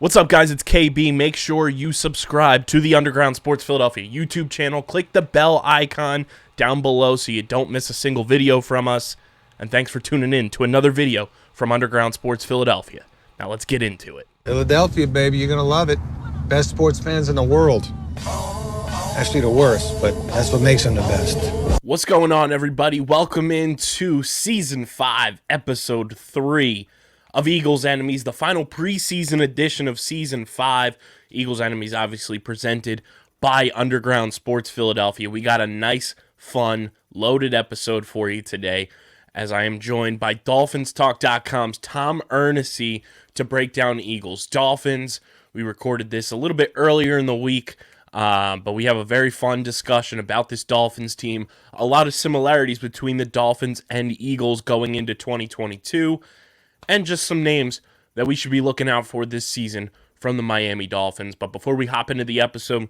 What's up, guys? It's KB. Make sure you subscribe to the Underground Sports Philadelphia YouTube channel. Click the bell icon down below so you don't miss a single video from us. And thanks for tuning in to another video from Underground Sports Philadelphia. Now let's get into it. Philadelphia, baby, you're going to love it. Best sports fans in the world. Actually, the worst, but that's what makes them the best. What's going on, everybody? Welcome into Season 5, Episode 3 of Eagles Enemies, the final preseason edition of Season 5. Eagles Enemies obviously presented by Underground Sports Philadelphia. We got a nice, fun, loaded episode for you today, as I am joined by DolphinsTalk.com's Tom Ernisse to break down Eagles Dolphins. We recorded this a little bit earlier in the week, but we have a very fun discussion about this Dolphins team. A lot of similarities between the Dolphins and Eagles going into 2022, and just some names that we should be looking out for this season from the Miami Dolphins. But before we hop into the episode,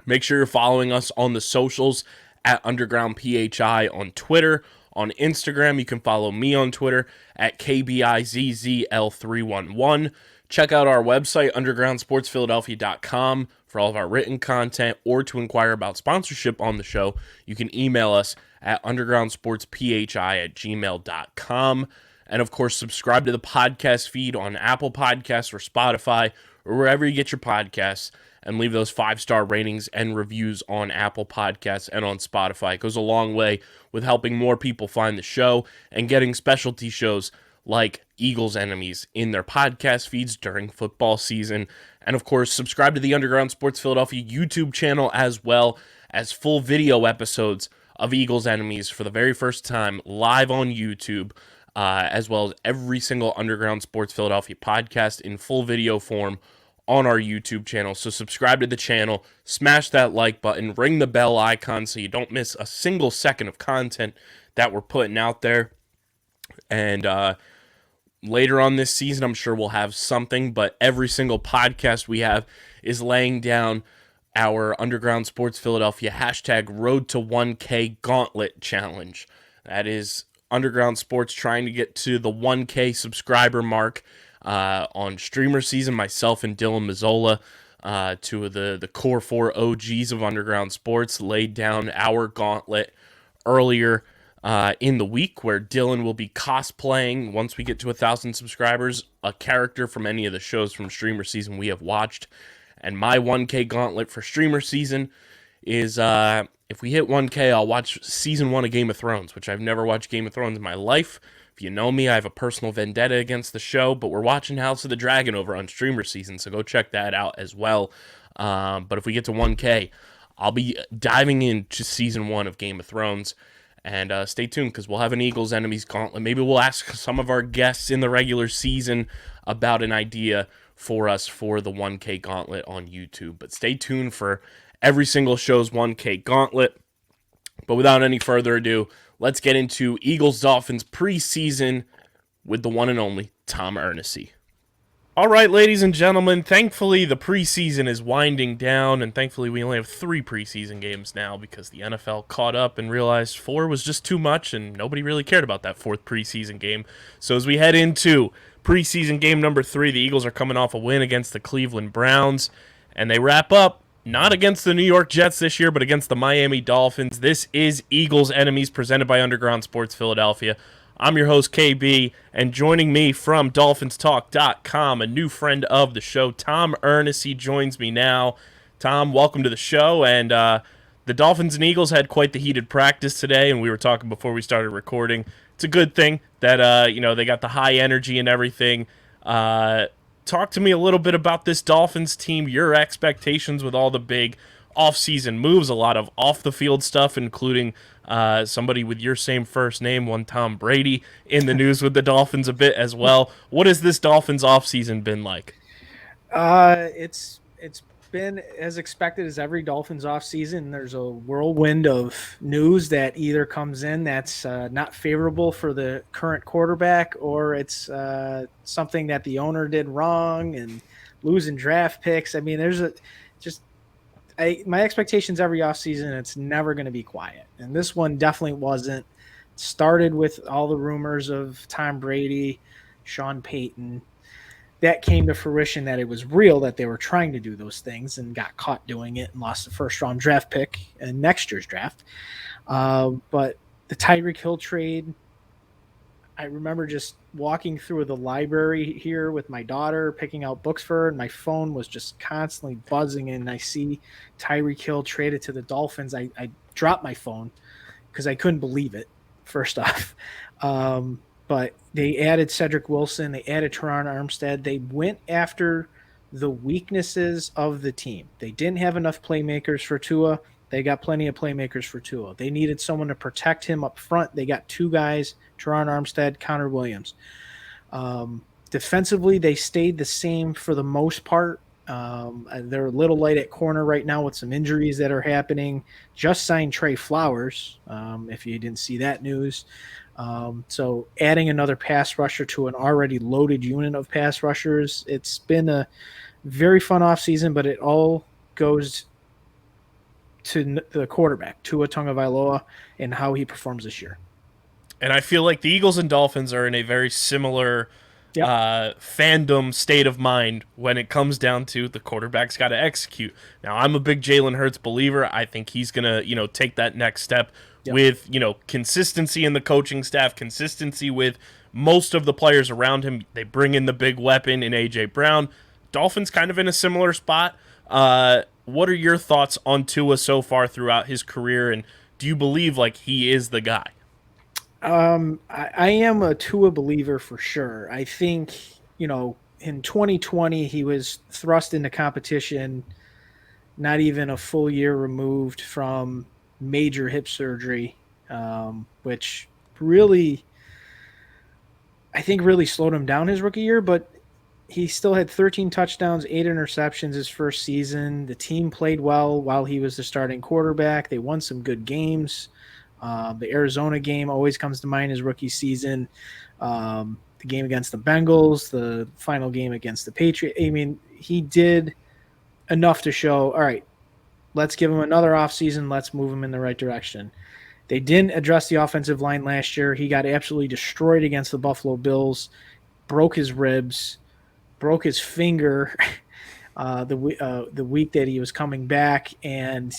make sure you're following us on the socials at UndergroundPHI on Twitter. On Instagram, you can follow me on Twitter at KBIZZL311. Check out our website, undergroundsportsphiladelphia.com, for all of our written content, or to inquire about sponsorship on the show, you can email us at undergroundsportsphi@gmail.com. And, of course, subscribe to the podcast feed on Apple Podcasts or Spotify or wherever you get your podcasts, and leave those 5-star ratings and reviews on Apple Podcasts and on Spotify. It goes a long way with helping more people find the show and getting specialty shows like Eagles Enemies in their podcast feeds during football season. And, of course, subscribe to the Underground Sports Philadelphia YouTube channel, as well as full video episodes of Eagles Enemies for the very first time live on YouTube, as well as every single Underground Sports Philadelphia podcast in full video form on our YouTube channel. So subscribe to the channel, smash that like button, ring the bell icon so you don't miss a single second of content that we're putting out there. And later on this season, I'm sure we'll have something, but every single podcast we have is laying down our Underground Sports Philadelphia hashtag Road to 1K Gauntlet Challenge. That is Underground Sports trying to get to the 1K subscriber mark on streamer season. Myself and Dylan Mazzola, two of the core 4 OGs of Underground Sports, laid down our gauntlet earlier in the week, where Dylan will be cosplaying, once we get to 1,000 subscribers, a character from any of the shows from streamer season we have watched. And my 1K gauntlet for streamer season is, if we hit 1K, I'll watch Season 1 of Game of Thrones, which I've never watched Game of Thrones in my life. If you know me, I have a personal vendetta against the show, but we're watching House of the Dragon over on streamer season, so go check that out as well. But if we get to 1K, I'll be diving into Season 1 of Game of Thrones, and stay tuned, because we'll have an Eagles Enemies gauntlet. Maybe we'll ask some of our guests in the regular season about an idea for us for the 1K gauntlet on YouTube. But stay tuned for every single show's 1K gauntlet. But without any further ado, let's get into Eagles-Dolphins preseason with the one and only Tom Ernisse. All right, ladies and gentlemen, thankfully the preseason is winding down, and thankfully we only have 3 preseason games now, because the NFL caught up and realized 4 was just too much, and nobody really cared about that 4th preseason game. So as we head into preseason game number 3, the Eagles are coming off a win against the Cleveland Browns, and they wrap up not against the New York Jets this year, but against the Miami Dolphins. This is Eagles Enemies, presented by Underground Sports Philadelphia. I'm your host, KB, and joining me from DolphinsTalk.com, a new friend of the show, Tom Ernisse, joins me now. Tom, welcome to the show. And the Dolphins and Eagles had quite the heated practice today, and we were talking before we started recording. It's a good thing that they got the high energy and everything. Talk to me a little bit about this Dolphins team, your expectations with all the big off-season moves, a lot of off-the-field stuff, including somebody with your same first name, one Tom Brady, in the news with the Dolphins a bit as well. What has this Dolphins off-season been like? It's been as expected as every Dolphins offseason. There's a whirlwind of news that either comes in that's not favorable for the current quarterback, or it's something that the owner did wrong and losing draft picks. I mean, there's my expectations every offseason, it's never going to be quiet. And this one definitely wasn't. Started with all the rumors of Tom Brady, Sean Payton. that came to fruition, that it was real, that they were trying to do those things and got caught doing it and lost the first-round draft pick in next year's draft. But the Tyreek Hill trade, I remember just walking through the library here with my daughter, picking out books for her, and my phone was just constantly buzzing, and I see Tyreek Hill traded to the Dolphins. I dropped my phone because I couldn't believe it, first off. But they added Cedric Wilson. They added Teron Armstead. They went after the weaknesses of the team. They didn't have enough playmakers for Tua. They got plenty of playmakers for Tua. They needed someone to protect him up front. They got two guys, Teron Armstead, Connor Williams. Defensively, they stayed the same for the most part. They're a little light at corner right now with some injuries that are happening. Just signed Trey Flowers, if you didn't see that news. So adding another pass rusher to an already loaded unit of pass rushers, it's been a very fun offseason, but it all goes to the quarterback, Tua Tagovailoa, and how he performs this year. And I feel like the Eagles and Dolphins are in a very similar fandom state of mind when it comes down to the quarterback's got to execute. Now, I'm a big Jalen Hurts believer. I think he's going to, take that next step with, consistency in the coaching staff, consistency with most of the players around him. They bring in the big weapon in A.J. Brown. Dolphins kind of in a similar spot. What are your thoughts on Tua so far throughout his career, and do you believe like he is the guy? I am a Tua believer for sure. I think, in 2020 he was thrust into competition, not even a full year removed from major hip surgery, which really slowed him down his rookie year, but he still had 13 touchdowns, 8 interceptions his first season. The team played well while he was the starting quarterback. They won some good games. The Arizona game always comes to mind his rookie season. The game against the Bengals, the final game against the Patriots. I mean, he did enough to show, all right, let's give him another offseason. Let's move him in the right direction. They didn't address the offensive line last year. He got absolutely destroyed against the Buffalo Bills, broke his ribs, broke his finger the week that he was coming back, and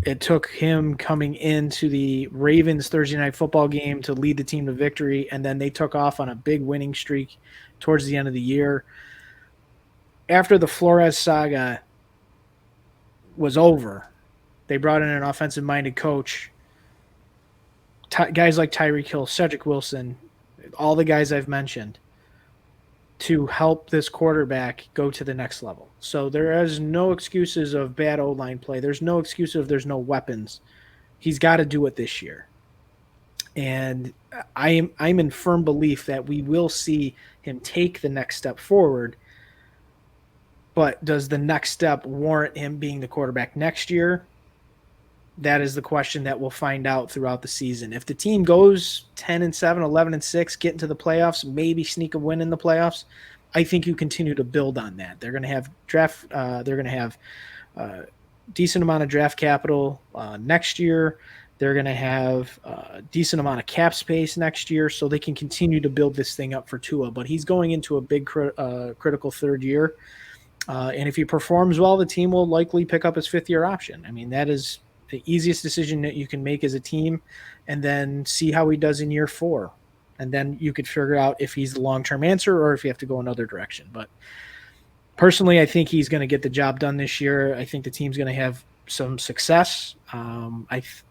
it took him coming into the Ravens Thursday night football game to lead the team to victory, and then they took off on a big winning streak towards the end of the year. After the Flores saga was over, they brought in an offensive-minded coach, guys like Tyreek Hill, Cedric Wilson, all the guys I've mentioned, to help this quarterback go to the next level. So there is no excuses of bad O-line play. There's no excuse of there's no weapons. He's got to do it this year. And I'm in firm belief that we will see him take the next step forward. But does the next step warrant him being the quarterback next year? That is the question that we'll find out throughout the season. If the team goes 10-7, 11-6, get into the playoffs, maybe sneak a win in the playoffs, I think you continue to build on that. They're going to have decent amount of draft capital next year. They're going to have a decent amount of cap space next year, so they can continue to build this thing up for Tua. But he's going into a big critical third year. And if he performs well, the team will likely pick up his fifth-year option. I mean, that is the easiest decision that you can make as a team, and then see how he does in year 4. And then you could figure out if he's the long-term answer or if you have to go another direction. But personally, I think he's going to get the job done this year. I think the team's going to have some success.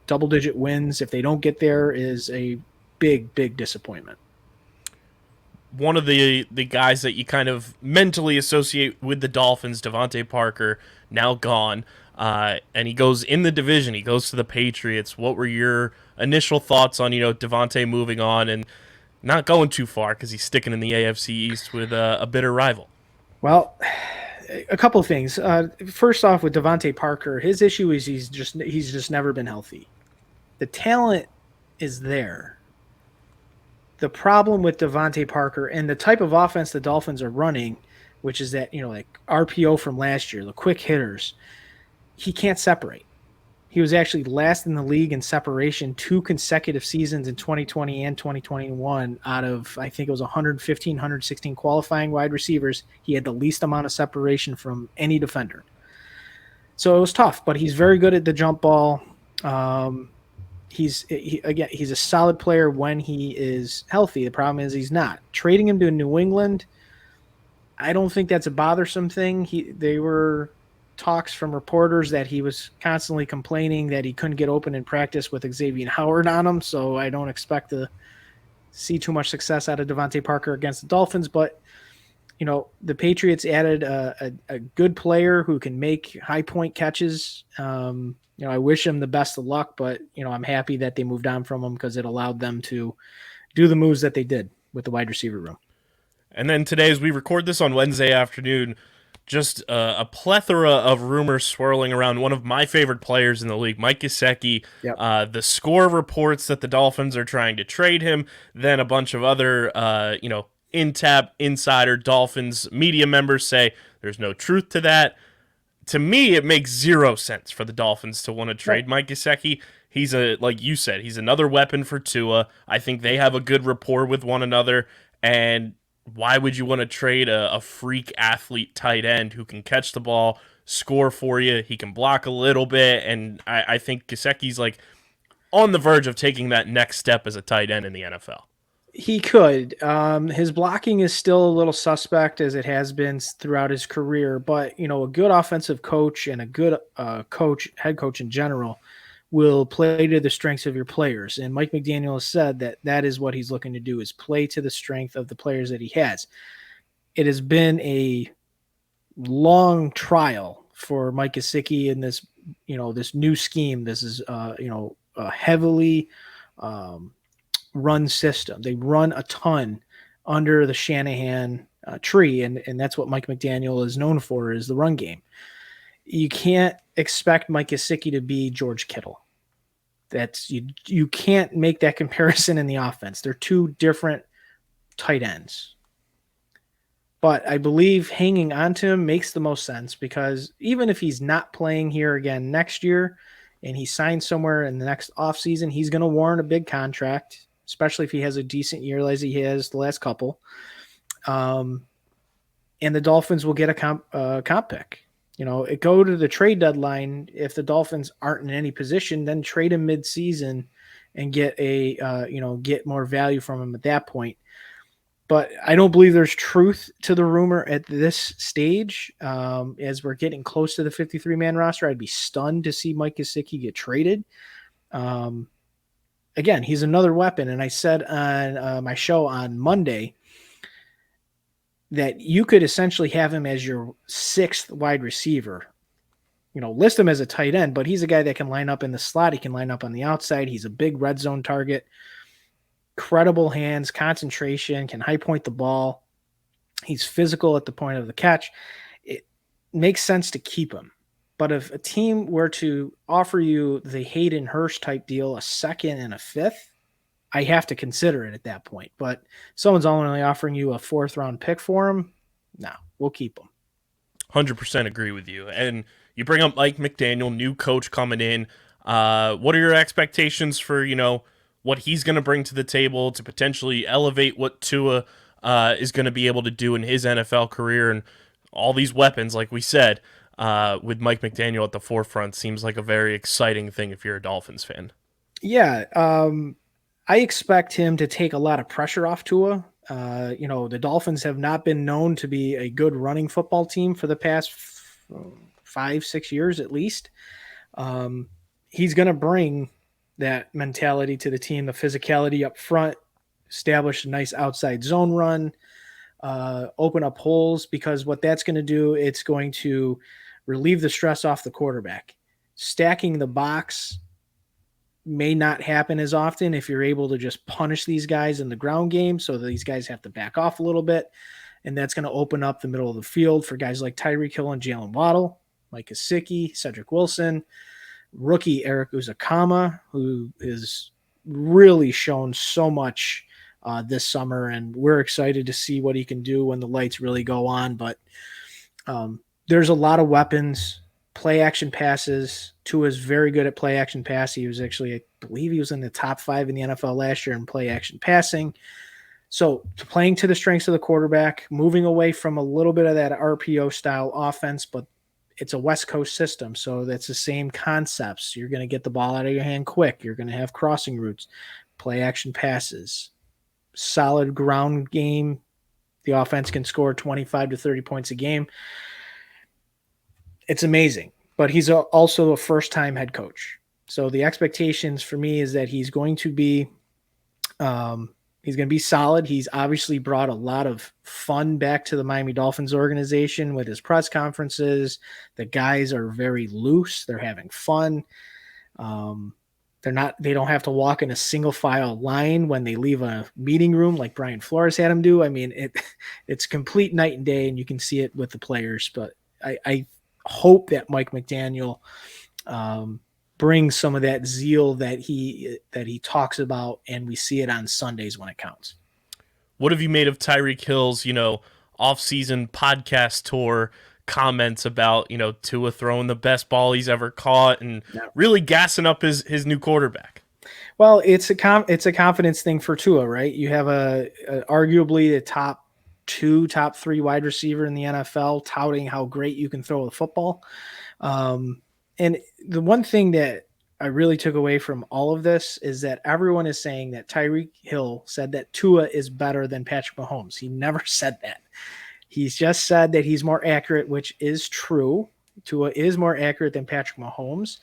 Double-digit wins, if they don't get there, is a big, big disappointment. One of the guys that you kind of mentally associate with the Dolphins, Devonte Parker, now gone. And he goes in the division. He goes to the Patriots. What were your initial thoughts on, Devonte moving on and not going too far because he's sticking in the AFC East with a bitter rival? Well, a couple of things. First off, with Devonte Parker, his issue is he's just never been healthy. The talent is there. The problem with Devonte Parker and the type of offense the Dolphins are running, which is that, like RPO from last year, the quick hitters, he can't separate. He was actually last in the league in separation 2 consecutive seasons in 2020 and 2021 out of, I think it was 115, 116 qualifying wide receivers. He had the least amount of separation from any defender. So it was tough, but he's very good at the jump ball. He's a solid player when he is healthy. The problem is he's not. Trading him to New England, I don't think that's a bothersome thing. They were talks from reporters that he was constantly complaining that he couldn't get open in practice with Xavier Howard on him, so I don't expect to see too much success out of Devonte Parker against the Dolphins. But the Patriots added a good player who can make high point catches. I wish him the best of luck, but I'm happy that they moved on from him because it allowed them to do the moves that they did with the wide receiver room. And then today, as we record this on Wednesday afternoon, just a plethora of rumors swirling around one of my favorite players in the league, Mike Gesicki. Yep. The score reports that the Dolphins are trying to trade him. Then a bunch of other, in-tap insider Dolphins media members say there's no truth to that. To me, it makes zero sense for the Dolphins to want to trade Mike Gesicki. He's like you said, he's another weapon for Tua. I think they have a good rapport with one another, and why would you want to trade a freak athlete tight end who can catch the ball, score for you? He can block a little bit, and I think Gesicki's like on the verge of taking that next step as a tight end in the NFL. He could. His blocking is still a little suspect as it has been throughout his career, but a good offensive coach and a good head coach in general will play to the strengths of your players. And Mike McDaniel has said that is what he's looking to do, is play to the strength of the players that he has. It has been a long trial for Mike Gesicki in this, this new scheme. This is, a heavily run system. They run a ton under the Shanahan tree. And that's what Mike McDaniel is known for, is the run game. You can't expect Mike Gesicki to be George Kittle. That's you can't make that comparison in the offense. They're two different tight ends. But I believe hanging on to him makes the most sense, because even if he's not playing here again next year and he signs somewhere in the next offseason, he's going to warrant a big contract, especially if he has a decent year like he has the last couple. And the Dolphins will get a comp pick. It go to the trade deadline. If the Dolphins aren't in any position, then trade him mid-season and get get more value from him at that point. But I don't believe there's truth to the rumor at this stage. As we're getting close to the 53-man roster, I'd be stunned to see Mike Gesicki get traded. Again, he's another weapon. And I said on my show on Monday that you could essentially have him as your 6th wide receiver. List him as a tight end, but he's a guy that can line up in the slot. He can line up on the outside. He's a big red zone target. Credible hands, concentration, can high point the ball. He's physical at the point of the catch. It makes sense to keep him. But if a team were to offer you the Hayden Hurst type deal, a 2nd and a 5th, I have to consider it at that point. But someone's only offering you a 4th round pick for him, no, we'll keep him. 100% agree with you. And you bring up Mike McDaniel, new coach coming in. What are your expectations for, what he's going to bring to the table to potentially elevate what Tua is going to be able to do in his NFL career? And all these weapons, like we said, with Mike McDaniel at the forefront, seems like a very exciting thing if you're a Dolphins fan. Yeah, I expect him to take a lot of pressure off Tua. The Dolphins have not been known to be a good running football team for the past 5-6 years at least. He's going to bring that mentality to the team, the physicality up front, establish a nice outside zone run, open up holes, because what that's going to do, it's going to relieve the stress off the quarterback. Stacking the box may not happen as often if you're able to just punish these guys in the ground game, so that these guys have to back off a little bit. And that's going to open up the middle of the field for guys like Tyreek Hill and Jalen Waddle, Mike Gesicki, Cedric Wilson, rookie Eric Uzakama, who has really shown so much this summer, and we're excited to see what he can do when the lights really go on. But there's a lot of weapons play action passes. Tua is very good at play action pass. He was actually, I believe he was in the top 5 in the NFL last year in play action passing. So playing to the strengths of the quarterback, moving away from a little bit of that RPO style offense, but it's a West Coast system. So that's the same concepts. You're going to get the ball out of your hand quick. You're going to have crossing routes, play action passes, solid ground game. The offense can score 25 to 30 points a game. It's amazing, but he's also a first-time head coach. So the expectations for me is that he's going to be solid. He's obviously brought a lot of fun back to the Miami Dolphins organization with his press conferences. The guys are very loose. They're having fun. They don't have to walk in a single file line when they leave a meeting room like Brian Flores had them do. I mean, it's complete night and day, and you can see it with the players. But I hope that Mike McDaniel brings some of that zeal that he talks about, and we see it on Sundays when it counts. What have you made of Tyreek Hill's, off-season podcast tour comments about, Tua throwing the best ball he's ever caught and really gassing up his new quarterback? Well, it's a confidence thing for Tua, right? You have arguably the top 3 wide receiver in the NFL touting how great you can throw the football. And the one thing that I really took away from all of this is that everyone is saying that Tyreek Hill said that Tua is better than Patrick Mahomes. He never said that. He's just said that he's more accurate, which is true. Tua is more accurate than Patrick Mahomes.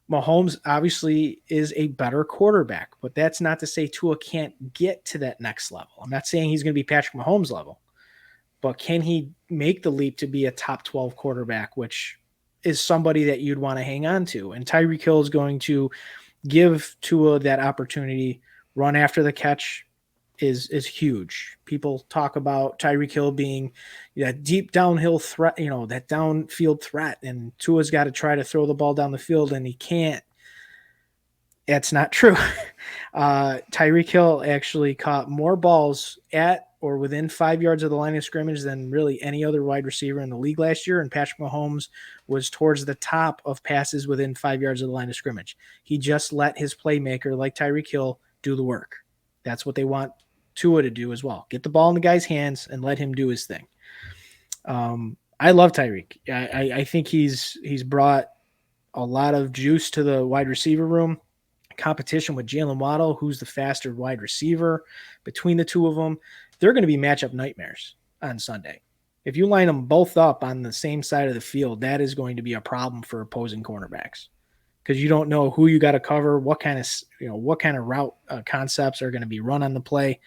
Mahomes obviously is a better quarterback, but that's not to say Tua can't get to that next level. I'm not saying he's going to be Patrick Mahomes level, but can he make the leap to be a top 12 quarterback, which is somebody that you'd want to hang on to? And Tyreek Hill is going to give Tua that opportunity. Run after the catch is huge. People talk about Tyreek Hill being that deep downhill threat, that downfield threat, and Tua's got to try to throw the ball down the field, and he can't. That's not true. Tyreek Hill actually caught more balls at or within 5 yards of the line of scrimmage than really any other wide receiver in the league last year, and Patrick Mahomes was towards the top of passes within 5 yards of the line of scrimmage. He just let his playmaker, like Tyreek Hill, do the work. That's what they want Tua to do as well. Get the ball in the guy's hands and let him do his thing. I love Tyreek. I think he's brought a lot of juice to the wide receiver room. Competition with Jalen Waddle, who's the faster wide receiver. Between the two of them, they're going to be matchup nightmares on Sunday. If you line them both up on the same side of the field, that is going to be a problem for opposing cornerbacks, because you don't know who you got to cover, what kind of route concepts are going to be run on the play,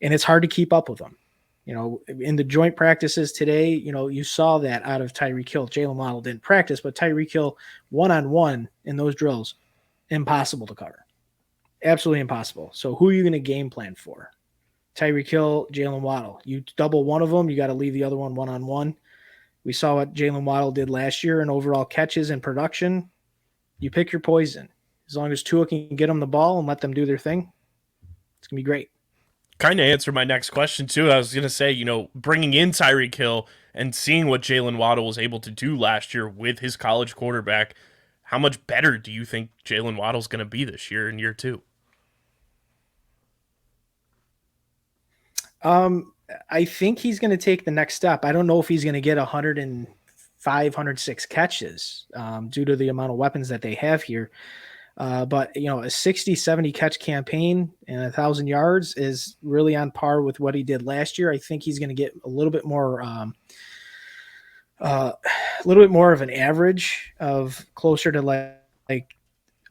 and it's hard to keep up with them. In the joint practices today, you saw that out of Tyreek Hill. Jalen Waddle didn't practice, but Tyreek Hill one-on-one in those drills, impossible to cover. Absolutely impossible. So who are you going to game plan for? Tyreek Hill, Jalen Waddle. You double one of them, you got to leave the other one-on-one. We saw what Jalen Waddle did last year in overall catches and production. You pick your poison. As long as Tua can get them the ball and let them do their thing, it's going to be great. Kind of answered my next question, too. I was going to say, bringing in Tyreek Hill and seeing what Jalen Waddle was able to do last year with his college quarterback, how much better do you think Jalen Waddle's going to be this year in year 2? I think he's going to take the next step. I don't know if he's going to get 105, 106 catches due to the amount of weapons that they have here. But, a 60, 70 catch campaign and 1,000 yards is really on par with what he did last year. I think he's going to get a little bit more of an average of closer to like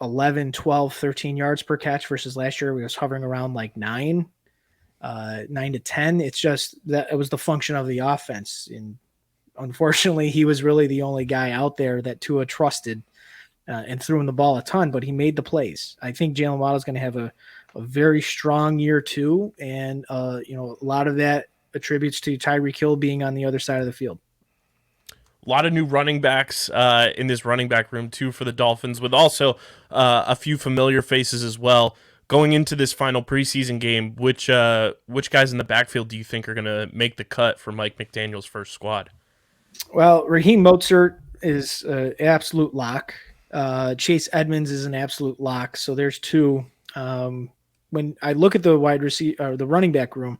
11, 12, 13 yards per catch versus last year. We was hovering around like 9 to 10. It's just that it was the function of the offense. And unfortunately, he was really the only guy out there that Tua trusted and threw him the ball a ton, but he made the plays. I think Jalen Waddle is going to have a very strong year 2. And, a lot of that attributes to Tyreek Hill being on the other side of the field. A lot of new running backs in this running back room, too, for the Dolphins, with also a few familiar faces as well. Going into this final preseason game, which guys in the backfield do you think are going to make the cut for Mike McDaniel's first squad? Well, Raheem Mostert is an absolute lock. Chase Edmonds is an absolute lock. So there's two. When I look at the wide receiver or the running back room,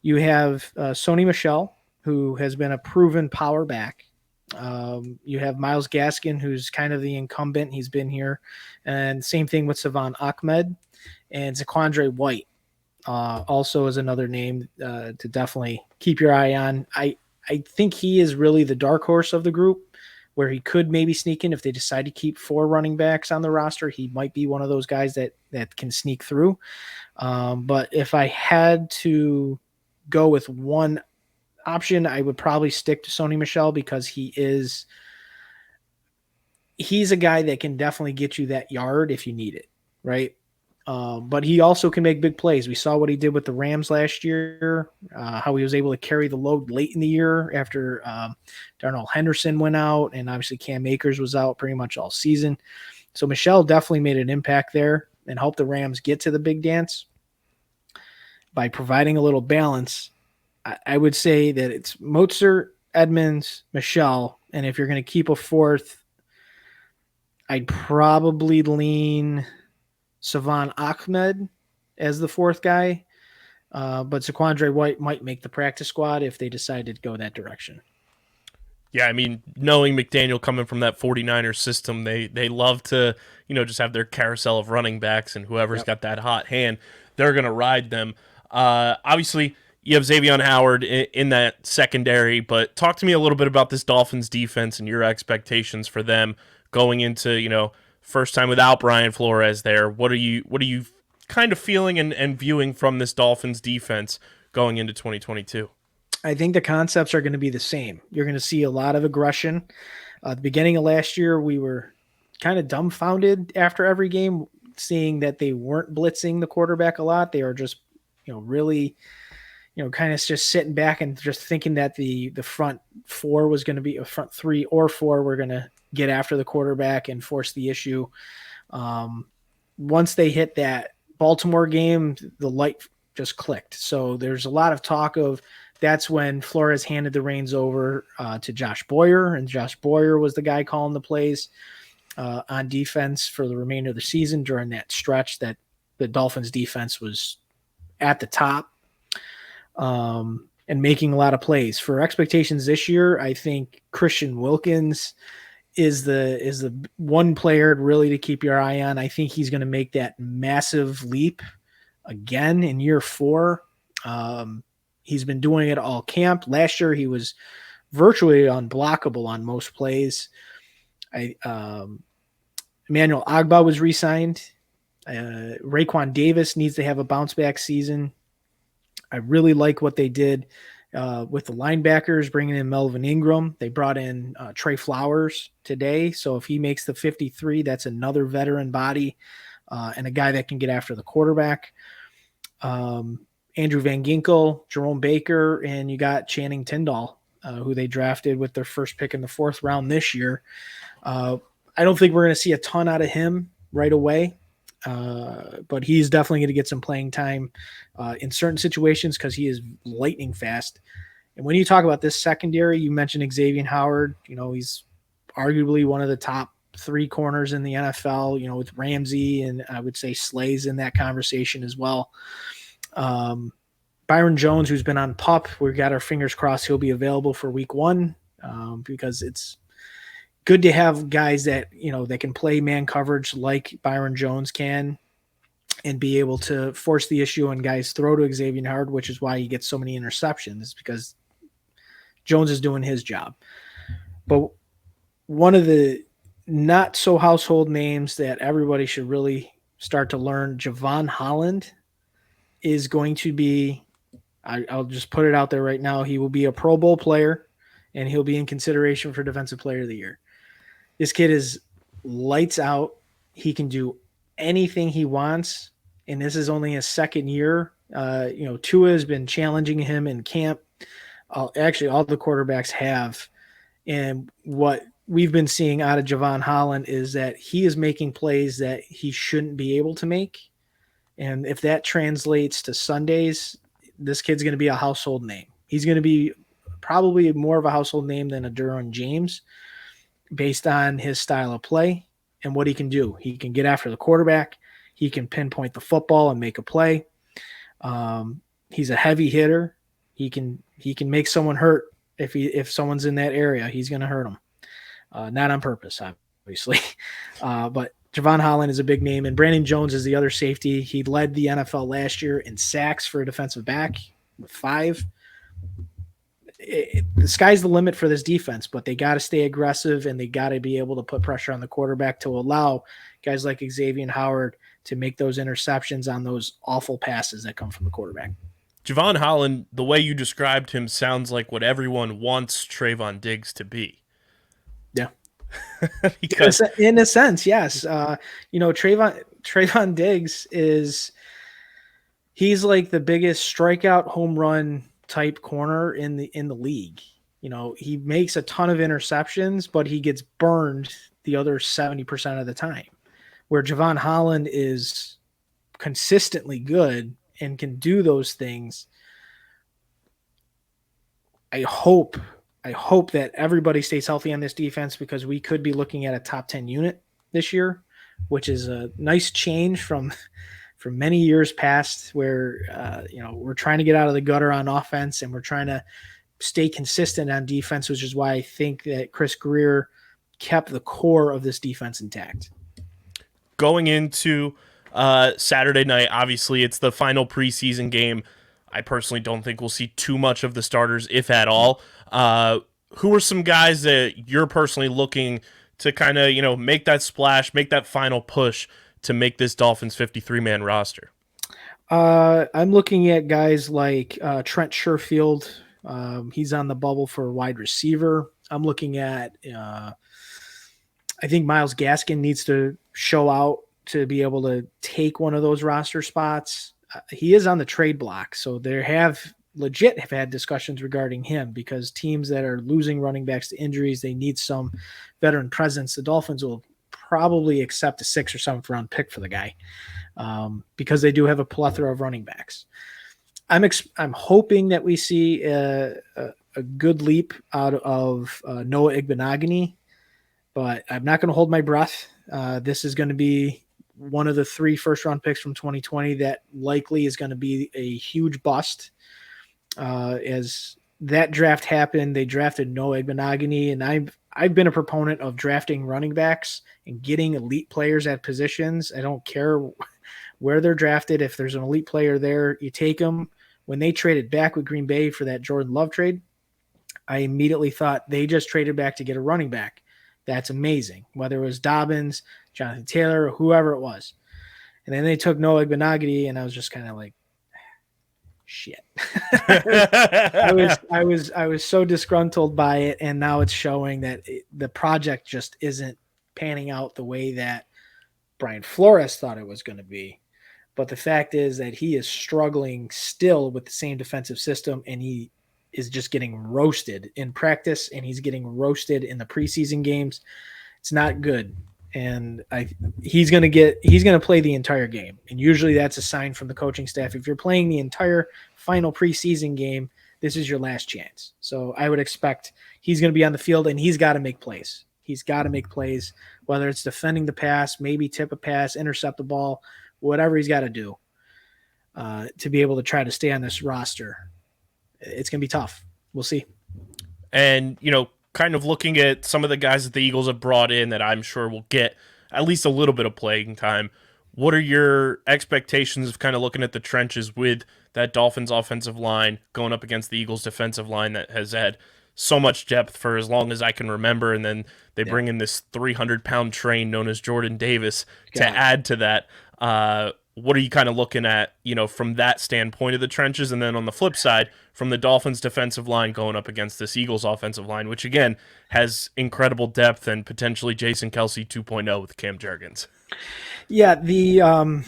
you have Sony Michel, who has been a proven power back. You have Myles Gaskin, who's kind of the incumbent. He's been here. And same thing with Javon Ahmed and Zaquandre White. Also is another name to definitely keep your eye on. I think he is really the dark horse of the group, where he could maybe sneak in if they decide to keep 4 running backs on the roster. He might be one of those guys that can sneak through. But if I had to go with one option, I would probably stick to Sony Michel because he's a guy that can definitely get you that yard if you need it, right? But he also can make big plays. We saw what he did with the Rams last year, how he was able to carry the load late in the year after Darnell Henderson went out, and obviously Cam Akers was out pretty much all season. So Michel definitely made an impact there and helped the Rams get to the big dance by providing a little balance. I would say that it's Mostert, Edmonds, Michel, and if you're going to keep a fourth, I'd probably lean Javon Ahmed as the fourth guy, but Zaquandre White might make the practice squad if they decide to go that direction. Yeah, I mean, knowing McDaniel coming from that 49ers system, they love to, just have their carousel of running backs, and whoever's got that hot hand, they're going to ride them. Obviously, you have Xavier Howard in that secondary, but talk to me a little bit about this Dolphins defense and your expectations for them going into, first time without Brian Flores there. What are you kind of feeling and viewing from this Dolphins defense going into 2022? I think the concepts are going to be the same. You're going to see a lot of aggression. At the beginning of last year, we were kind of dumbfounded after every game, seeing that they weren't blitzing the quarterback a lot. They were just, really, kind of just sitting back and just thinking that the front 4 was going to be a front 3 or 4 were going to get after the quarterback and force the issue. Once they hit that Baltimore game, the light just clicked. So there's a lot of talk of that's when Flores handed the reins over to Josh Boyer, and Josh Boyer was the guy calling the plays on defense for the remainder of the season during that stretch that the Dolphins defense was at the top and making a lot of plays. For expectations this year, I think Christian Wilkins is the one player really to keep your eye on. I think he's going to make that massive leap again in year 4. He's been doing it all camp. Last year, he was virtually unblockable on most plays. Emmanuel Agba was re-signed. Raekwon Davis needs to have a bounce-back season. I really like what they did with the linebackers, bringing in Melvin Ingram. They brought in Trey Flowers today. So if he makes the 53, that's another veteran body and a guy that can get after the quarterback. Andrew Van Ginkel, Jerome Baker, and you got Channing Tyndall, who they drafted with their first pick in the 4th round this year. I don't think we're going to see a ton out of him right away, but he's definitely going to get some playing time in certain situations because he is lightning fast. And when you talk about this secondary, you mentioned Xavier Howard. He's arguably one of the top 3 corners in the NFL, with Ramsey, and I would say Slay's in that conversation as well. Byron Jones, who's been on PUP, we've got our fingers crossed he'll be available for week 1 because it's good to have guys that, that can play man coverage like Byron Jones can and be able to force the issue and guys throw to Xavier Howard, which is why he gets so many interceptions, because Jones is doing his job. But one of the not so household names that everybody should really start to learn, Javon Holland, is going to be, I'll just put it out there right now, he will be a Pro Bowl player, and he'll be in consideration for Defensive Player of the Year. This kid is lights out. He can do anything he wants, and this is only his 2nd year. Tua has been challenging him in camp. Actually, all the quarterbacks have. And what we've been seeing out of Javon Holland is that he is making plays that he shouldn't be able to make. And if that translates to Sundays, this kid's going to be a household name. He's going to be probably more of a household name than a Derwin James. based on his style of play and what he can do. He can get after the quarterback. He can pinpoint the football and make a play. He's a heavy hitter. He can make someone hurt if someone's in that area. He's going to hurt them, not on purpose, obviously. But Javon Holland is a big name, and Brandon Jones is the other safety. He led the NFL last year in sacks for a defensive back with 5. The sky's the limit for this defense, but they got to stay aggressive and they got to be able to put pressure on the quarterback to allow guys like Xavier Howard to make those interceptions on those awful passes that come from the quarterback. Javon Holland, the way you described him sounds like what everyone wants Trayvon Diggs to be. Yeah. Because in a sense, yes. Trayvon Diggs he's like the biggest strikeout home run type corner in the league. He makes a ton of interceptions, but he gets burned the other 70% of the time. Where Javon Holland is consistently good and can do those things. I hope that everybody stays healthy on this defense, because we could be looking at a top 10 unit this year, which is a nice change from many years past where, we're trying to get out of the gutter on offense and we're trying to stay consistent on defense, which is why I think that Chris Greer kept the core of this defense intact. Going into Saturday night, obviously it's the final preseason game. I personally don't think we'll see too much of the starters, if at all. Who are some guys that you're personally looking to kind of, make that splash, make that final push to make this Dolphins 53-man roster? I'm looking at guys like Trent Sherfield. He's on the bubble for wide receiver. I'm looking at, I think Myles Gaskin needs to show out to be able to take one of those roster spots. He is on the trade block, so they have had discussions regarding him, because teams that are losing running backs to injuries, they need some veteran presence. The Dolphins will probably accept a 6th or 7th round pick for the guy, because they do have a plethora of running backs. I'm hoping that we see a good leap out of Noah Igbenogany, but I'm not going to hold my breath. This is going to be one of the 3 first-round picks from 2020 that likely is going to be a huge bust. As that draft happened, they drafted Noah Igbenogany, and I've been a proponent of drafting running backs and getting elite players at positions. I don't care where they're drafted. If there's an elite player there, you take them. When they traded back with Green Bay for that Jordan Love trade, I immediately thought they just traded back to get a running back. That's amazing. Whether it was Dobbins, Jonathan Taylor, or whoever it was. And then they took Noah Igbenogany, and I was just kind of like, shit. I was so disgruntled by it, and now it's showing that the project just isn't panning out the way that Brian Flores thought it was going to be. But the fact is that he is struggling still with the same defensive system, and he is just getting roasted in practice, and he's getting roasted in the preseason games. It's not good. And he's going to play the entire game. And usually that's a sign from the coaching staff. If you're playing the entire final preseason game, this is your last chance. So I would expect he's going to be on the field, and he's got to make plays. He's got to make plays, whether it's defending the pass, maybe tip a pass, intercept the ball, whatever he's got to do to be able to try to stay on this roster. It's going to be tough. We'll see. And, kind of looking at some of the guys that the Eagles have brought in that I'm sure will get at least a little bit of playing time, what are your expectations of kind of looking at the trenches with that Dolphins offensive line going up against the Eagles defensive line that has had so much depth for as long as I can remember, and then they bring in this 300-pound train known as Jordan Davis to add to that? What are you kind of looking at, from that standpoint of the trenches? And then on the flip side, from the Dolphins defensive line going up against this Eagles offensive line, which again has incredible depth and potentially Jason Kelce 2.0 with Cam Jurgens. Yeah, the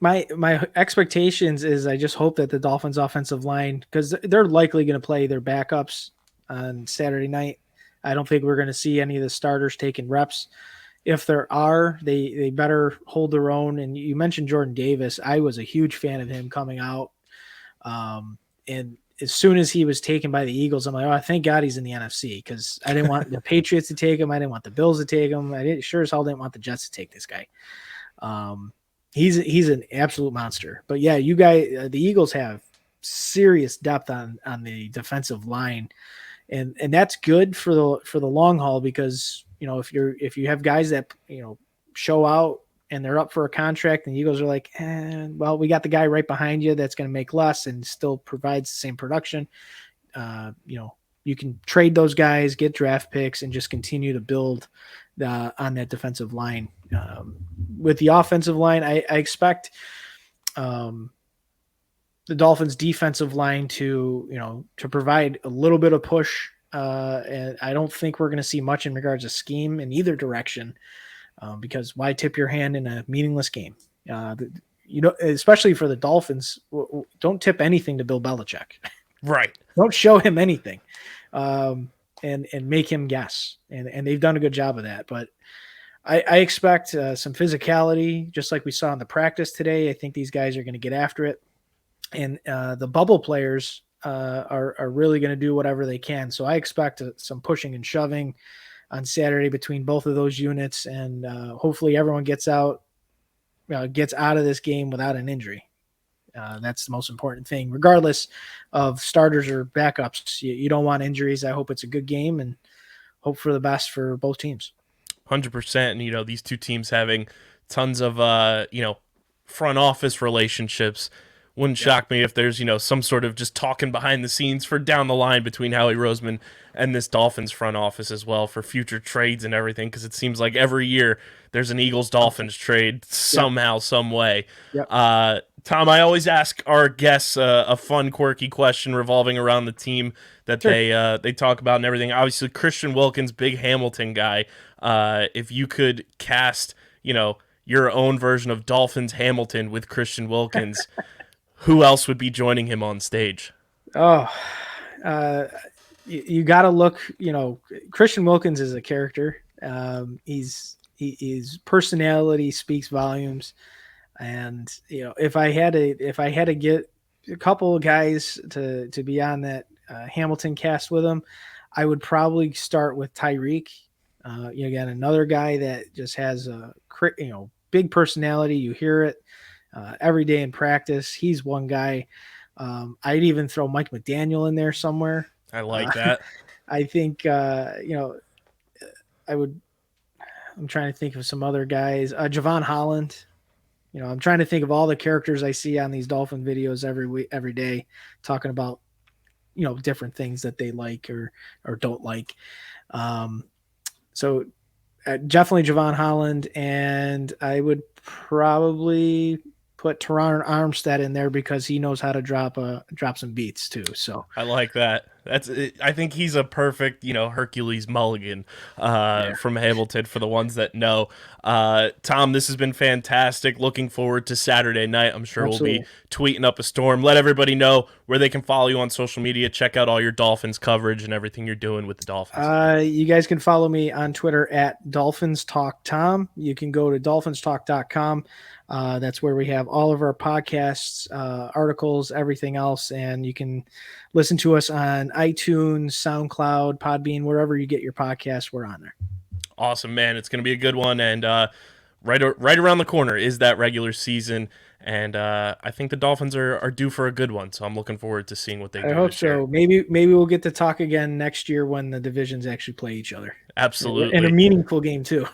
my expectations is I just hope that the Dolphins offensive line, because they're likely going to play their backups on Saturday night. I don't think we're going to see any of the starters taking reps. If there are, they better hold their own. And you mentioned Jordan Davis. I was a huge fan of him coming out. And as soon as he was taken by the Eagles, I'm like, oh, thank God he's in the NFC, because I didn't want the Patriots to take him. I didn't want the Bills to take him. Sure as hell didn't want the Jets to take this guy. He's an absolute monster. But yeah, you guys, the Eagles have serious depth on the defensive line, and that's good for the long haul, because if you have guys that show out and they're up for a contract, and the Eagles are like, well, we got the guy right behind you that's going to make less and still provides the same production. You can trade those guys, get draft picks, and just continue to build on that defensive line. With the offensive line, I expect the Dolphins defensive line to provide a little bit of push. And I don't think we're going to see much in regards to scheme in either direction. Because why tip your hand in a meaningless game? Especially for the Dolphins, don't tip anything to Bill Belichick. Right. Don't show him anything, and make him guess. And they've done a good job of that. But I expect some physicality, just like we saw in the practice today. I think these guys are going to get after it, and the bubble players are really going to do whatever they can. So I expect some pushing and shoving on Saturday between both of those units, and hopefully everyone gets out of this game without an injury. That's the most important thing, regardless of starters or backups. You don't want injuries. I hope it's a good game, and hope for the best for both teams. 100%. And, these two teams having tons of, front office relationships. Wouldn't shock me if there's, some sort of just talking behind the scenes for down the line between Howie Roseman and this Dolphins front office as well for future trades and everything, because it seems like every year there's an Eagles-Dolphins trade somehow, some way. Yep. Tom, I always ask our guests a fun, quirky question revolving around the team that they talk about and everything. Obviously, Christian Wilkins, big Hamilton guy. If you could cast, your own version of Dolphins Hamilton with Christian Wilkins, who else would be joining him on stage? Oh, you got to look. Christian Wilkins is a character. His personality speaks volumes, and if I had to get a couple of guys to be on that Hamilton cast with him, I would probably start with Tyreek. Again, another guy that just has a big personality. You hear it every day in practice. He's one guy. I'd even throw Mike McDaniel in there somewhere. I like that. I think I would. I'm trying to think of some other guys. Javon Holland. I'm trying to think of all the characters I see on these Dolphin videos every day, talking about different things that they like or don't like. So definitely Javon Holland, and I would probably put Teron Armstead in there because he knows how to drop some beats too. So I like that. I think he's a perfect, Hercules Mulligan from Hamilton for the ones that know. Tom, this has been fantastic. Looking forward to Saturday night. I'm sure Absolutely. We'll be tweeting up a storm. Let everybody know where they can follow you on social media. Check out all your Dolphins coverage and everything you're doing with the Dolphins. You guys can follow me on Twitter at Dolphins Talk Tom. You can go to dolphinstalk.com. That's where we have all of our podcasts, articles, everything else, and you can listen to us on iTunes, SoundCloud, Podbean, wherever you get your podcasts. We're on there. Awesome, man. It's going to be a good one, and right around the corner is that regular season, and I think the Dolphins are due for a good one, so I'm looking forward to seeing what they do. I hope so. Maybe we'll get to talk again next year when the divisions actually play each other. Absolutely. And a meaningful game, too.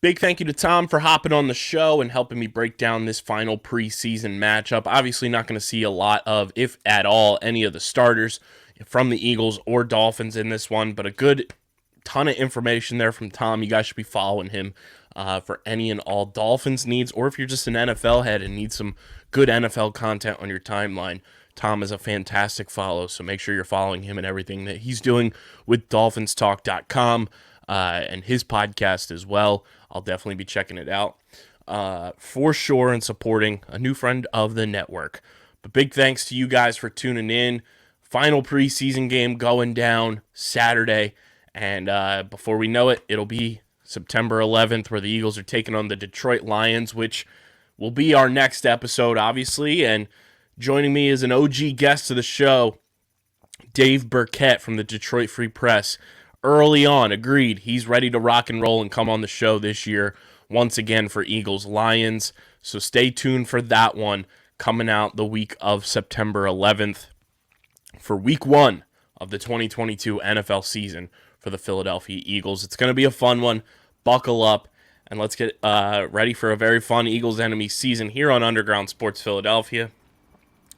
Big thank you to Tom for hopping on the show and helping me break down this final preseason matchup. Obviously not going to see a lot of, if at all, any of the starters from the Eagles or Dolphins in this one, but a good ton of information there from Tom. You guys should be following him for any and all Dolphins needs, or if you're just an NFL head and need some good NFL content on your timeline, Tom is a fantastic follow, so make sure you're following him and everything that he's doing with DolphinsTalk.com and his podcast as well. I'll definitely be checking it out for sure and supporting a new friend of the network. But big thanks to you guys for tuning in. Final preseason game going down Saturday. And before we know it, it'll be September 11th where the Eagles are taking on the Detroit Lions, which will be our next episode, obviously. And Joining me is an OG guest of the show, Dave Burkett from the Detroit Free Press. Early on, agreed, he's ready to rock and roll and come on the show this year once again for Eagles-Lions. So stay tuned for that one coming out the week of September 11th for week 1 of the 2022 NFL season for the Philadelphia Eagles. It's going to be a fun one. Buckle up, and let's get ready for a very fun Eagles-enemy season here on Underground Sports Philadelphia.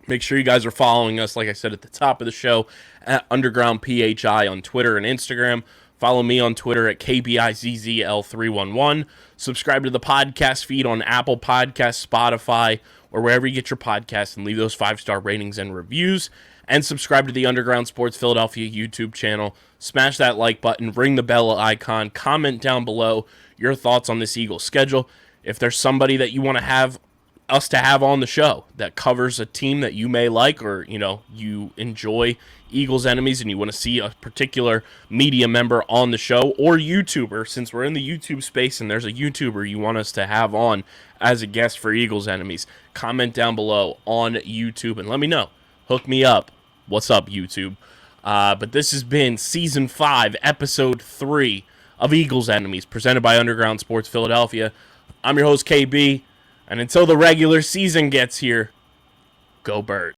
Make sure you guys are following us, like I said at the top of the show, at Underground PHI on Twitter and Instagram. Follow me on Twitter at KBIZZL311. Subscribe to the podcast feed on Apple Podcasts, Spotify, or wherever you get your podcasts, and leave those 5-star ratings and reviews. And subscribe to the Underground Sports Philadelphia YouTube channel. Smash that like button, ring the bell icon, comment down below your thoughts on this Eagles schedule. If there's somebody that you want to have us to have on the show that covers a team that you may like, or you enjoy Eagles enemies and you want to see a particular media member on the show, or YouTuber, since we're in the YouTube space and there's a YouTuber you want us to have on as a guest for Eagles enemies, comment down below on YouTube and let me know. Hook me up. What's up, YouTube? But this has been Season 5, Episode 3 of Eagles Enemies, presented by Underground Sports Philadelphia. I'm your host, KB. And until the regular season gets here, go Birds.